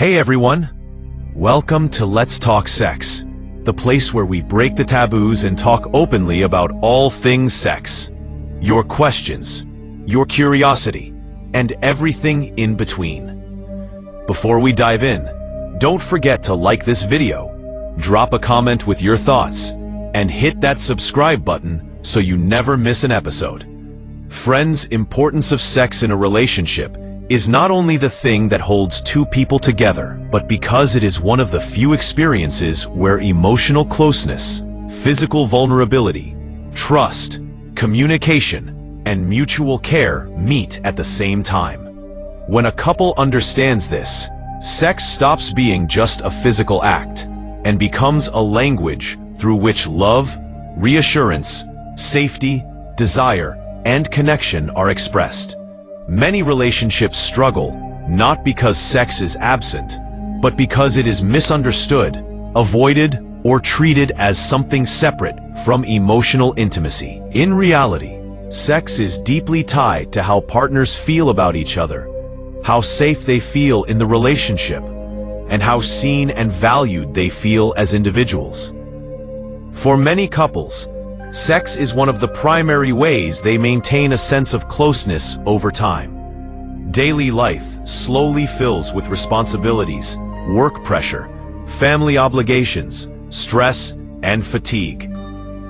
Hey everyone! Welcome to Let's Talk Sex, the place where we break the taboos and talk openly about all things sex. Your questions, your curiosity, and everything in between. Before we dive in, don't forget to like this video, drop a comment with your thoughts, and hit that subscribe button so you never miss an episode. Friends, importance of sex in a relationship is not only the thing that holds two people together, but because it is one of the few experiences where emotional closeness, physical vulnerability, trust, communication, and mutual care meet at the same time. When a couple understands this, sex stops being just a physical act and becomes a language through which love, reassurance, safety, desire, and connection are expressed. Many relationships struggle, not because sex is absent, but because it is misunderstood, avoided, or treated as something separate from emotional intimacy. In reality, sex is deeply tied to how partners feel about each other, how safe they feel in the relationship, and how seen and valued they feel as individuals. For many couples, sex is one of the primary ways they maintain a sense of closeness over time. Daily life slowly fills with responsibilities, work pressure, family obligations, stress, and fatigue.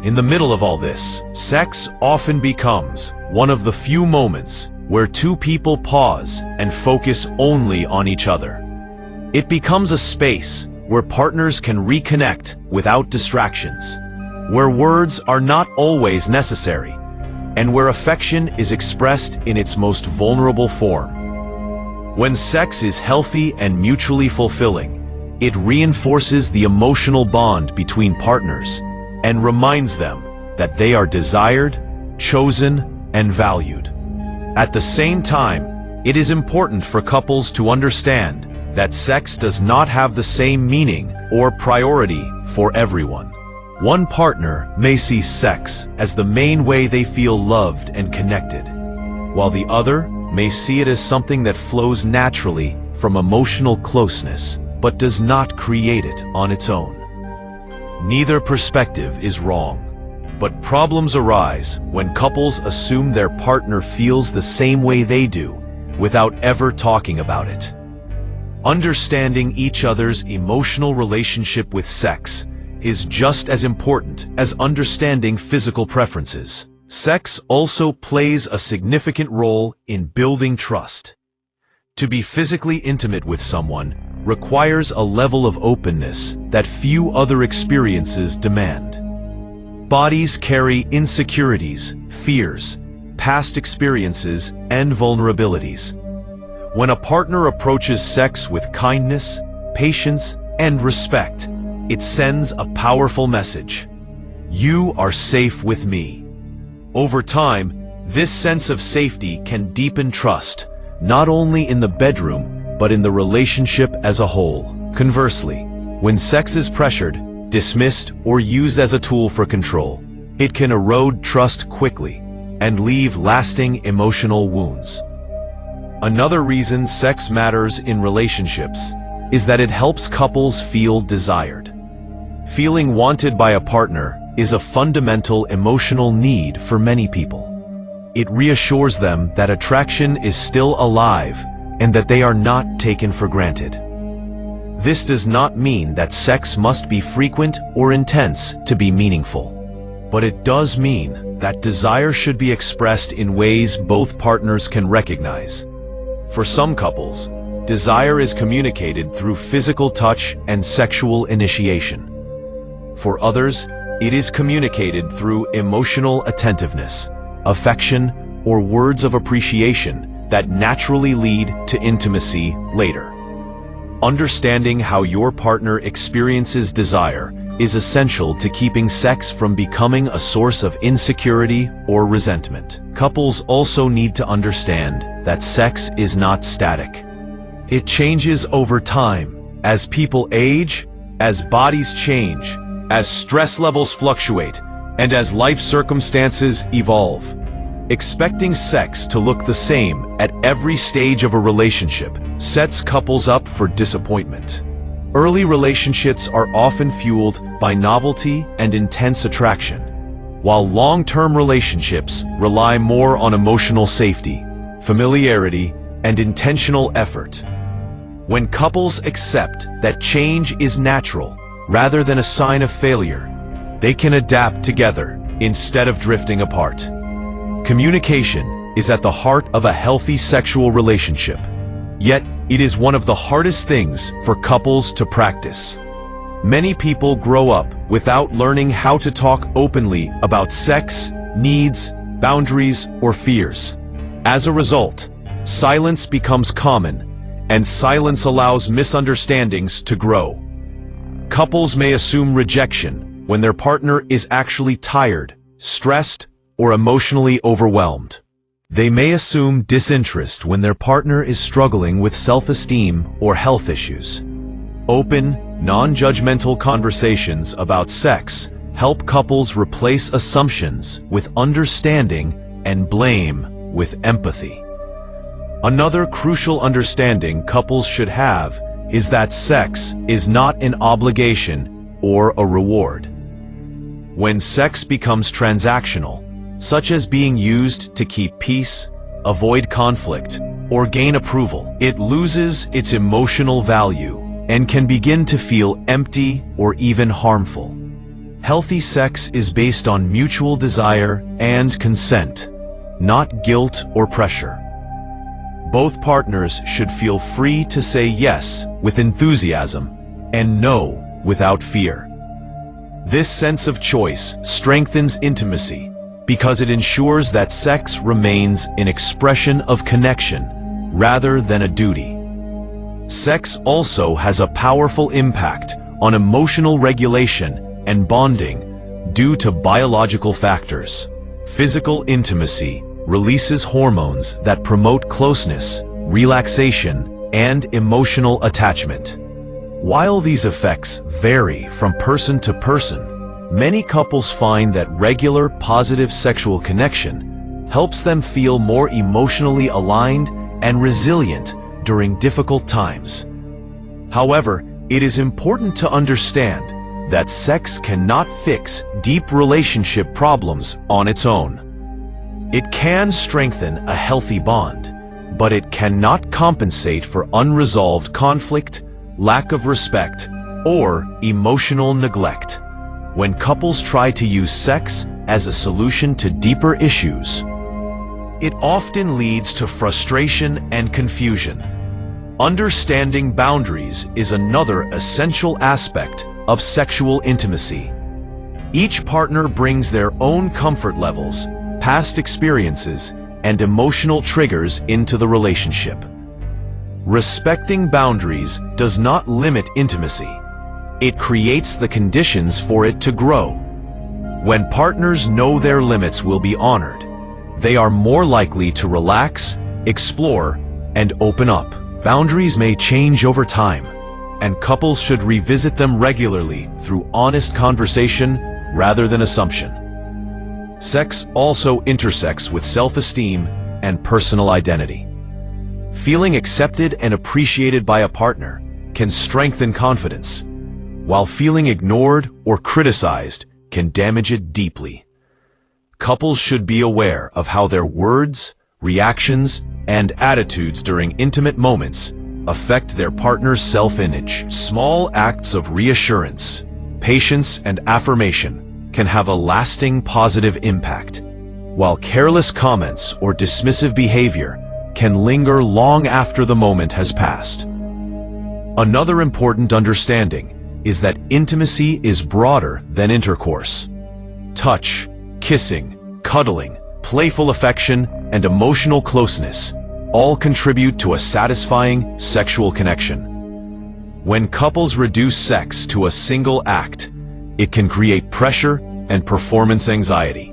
In the middle of all this, sex often becomes one of the few moments where two people pause and focus only on each other. It becomes a space where partners can reconnect without distractions, where words are not always necessary, and where affection is expressed in its most vulnerable form. When sex is healthy and mutually fulfilling, it reinforces the emotional bond between partners and reminds them that they are desired, chosen, and valued. At the same time, it is important for couples to understand that sex does not have the same meaning or priority for everyone. One partner may see sex as the main way they feel loved and connected, while the other may see it as something that flows naturally from emotional closeness, but does not create it on its own. Neither perspective is wrong, but problems arise when couples assume their partner feels the same way they do without ever talking about it. Understanding each other's emotional relationship with sex is just as important as understanding physical preferences. Sex also plays a significant role in building trust. To be physically intimate with someone requires a level of openness that few other experiences demand. Bodies carry insecurities, fears, past experiences, and vulnerabilities. When a partner approaches sex with kindness, patience, and respect, it sends a powerful message. You are safe with me. Over time, this sense of safety can deepen trust, not only in the bedroom, but in the relationship as a whole. Conversely, when sex is pressured, dismissed, or used as a tool for control, it can erode trust quickly and leave lasting emotional wounds. Another reason sex matters in relationships is that it helps couples feel desired. Feeling wanted by a partner is a fundamental emotional need for many people. It reassures them that attraction is still alive and that they are not taken for granted. This does not mean that sex must be frequent or intense to be meaningful, but it does mean that desire should be expressed in ways both partners can recognize. For some couples, desire is communicated through physical touch and sexual initiation. For others, it is communicated through emotional attentiveness, affection, or words of appreciation that naturally lead to intimacy later. Understanding how your partner experiences desire is essential to keeping sex from becoming a source of insecurity or resentment. Couples also need to understand that sex is not static. It changes over time, as people age, as bodies change, as stress levels fluctuate, and as life circumstances evolve. Expecting sex to look the same at every stage of a relationship sets couples up for disappointment. Early relationships are often fueled by novelty and intense attraction, while long-term relationships rely more on emotional safety, familiarity, and intentional effort. When couples accept that change is natural rather than a sign of failure, they can adapt together instead of drifting apart. Communication is at the heart of a healthy sexual relationship, yet it is one of the hardest things for couples to practice. Many people grow up without learning how to talk openly about sex, needs, boundaries, or fears. As a result, silence becomes common, and silence allows misunderstandings to grow. Couples may assume rejection when their partner is actually tired, stressed, or emotionally overwhelmed. They may assume disinterest when their partner is struggling with self-esteem or health issues. Open, non-judgmental conversations about sex help couples replace assumptions with understanding and blame with empathy. Another crucial understanding couples should have is that sex is not an obligation or a reward. When sex becomes transactional, such as being used to keep peace, avoid conflict, or gain approval, it loses its emotional value and can begin to feel empty or even harmful. Healthy sex is based on mutual desire and consent, not guilt or pressure. Both partners should feel free to say yes with enthusiasm and no without fear. This sense of choice strengthens intimacy because it ensures that sex remains an expression of connection rather than a duty. Sex also has a powerful impact on emotional regulation and bonding due to biological factors. Physical intimacy releases hormones that promote closeness, relaxation, and emotional attachment. While these effects vary from person to person, many couples find that regular positive sexual connection helps them feel more emotionally aligned and resilient during difficult times. However, it is important to understand that sex cannot fix deep relationship problems on its own. It can strengthen a healthy bond, but it cannot compensate for unresolved conflict, lack of respect, or emotional neglect. When couples try to use sex as a solution to deeper issues, it often leads to frustration and confusion. Understanding boundaries is another essential aspect of sexual intimacy. Each partner brings their own comfort levels, past experiences, and emotional triggers into the relationship. Respecting boundaries does not limit intimacy. It creates the conditions for it to grow. When partners know their limits will be honored, they are more likely to relax, explore, and open up. Boundaries may change over time, and couples should revisit them regularly through honest conversation rather than assumption. Sex also intersects with self-esteem and personal identity. Feeling accepted and appreciated by a partner can strengthen confidence, while feeling ignored or criticized can damage it deeply. Couples should be aware of how their words, reactions, and attitudes during intimate moments affect their partner's self-image. Small acts of reassurance, patience, and affirmation can have a lasting positive impact, while careless comments or dismissive behavior can linger long after the moment has passed. Another important understanding is that intimacy is broader than intercourse. Touch, kissing, cuddling, playful affection, and emotional closeness all contribute to a satisfying sexual connection. When couples reduce sex to a single act, it can create pressure and performance anxiety.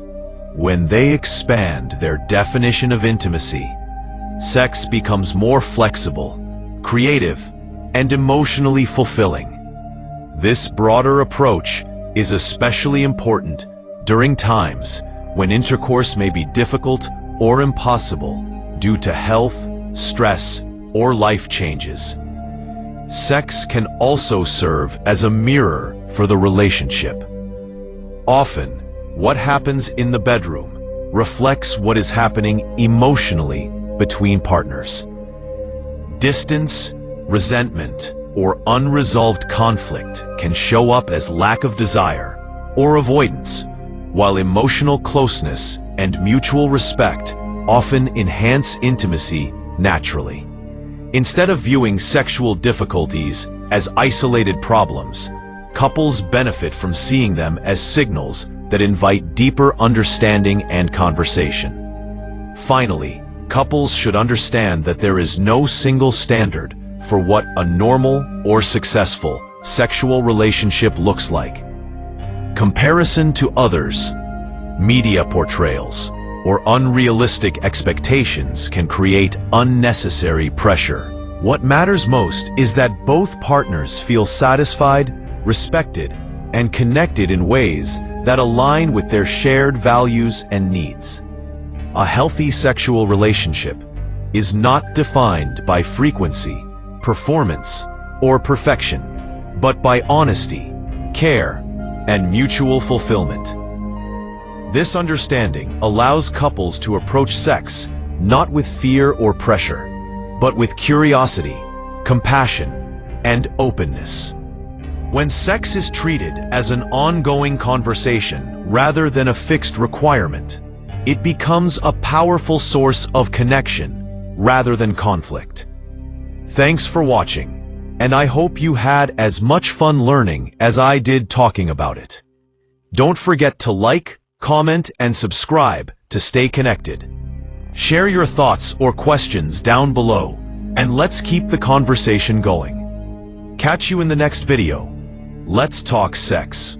When they expand their definition of intimacy, sex becomes more flexible, creative, and emotionally fulfilling. This broader approach is especially important during times when intercourse may be difficult or impossible due to health, stress, or life changes. Sex can also serve as a mirror for the relationship. Often, what happens in the bedroom reflects what is happening emotionally between partners. Distance, resentment, or unresolved conflict can show up as lack of desire or avoidance, while emotional closeness and mutual respect often enhance intimacy naturally. Instead of viewing sexual difficulties as isolated problems, couples benefit from seeing them as signals that invite deeper understanding and conversation. Finally, couples should understand that there is no single standard for what a normal or successful sexual relationship looks like. Comparison to others, media portrayals, or unrealistic expectations can create unnecessary pressure. What matters most is that both partners feel satisfied, respected, and connected in ways that align with their shared values and needs. A healthy sexual relationship is not defined by frequency, performance, or perfection, but by honesty, care, and mutual fulfillment. This understanding allows couples to approach sex not with fear or pressure, but with curiosity, compassion, and openness. When sex is treated as an ongoing conversation rather than a fixed requirement, it becomes a powerful source of connection rather than conflict. Thanks for watching, and I hope you had as much fun learning as I did talking about it. Don't forget to like, comment, and subscribe to stay connected. Share your thoughts or questions down below, and let's keep the conversation going. Catch you in the next video. Let's talk sex.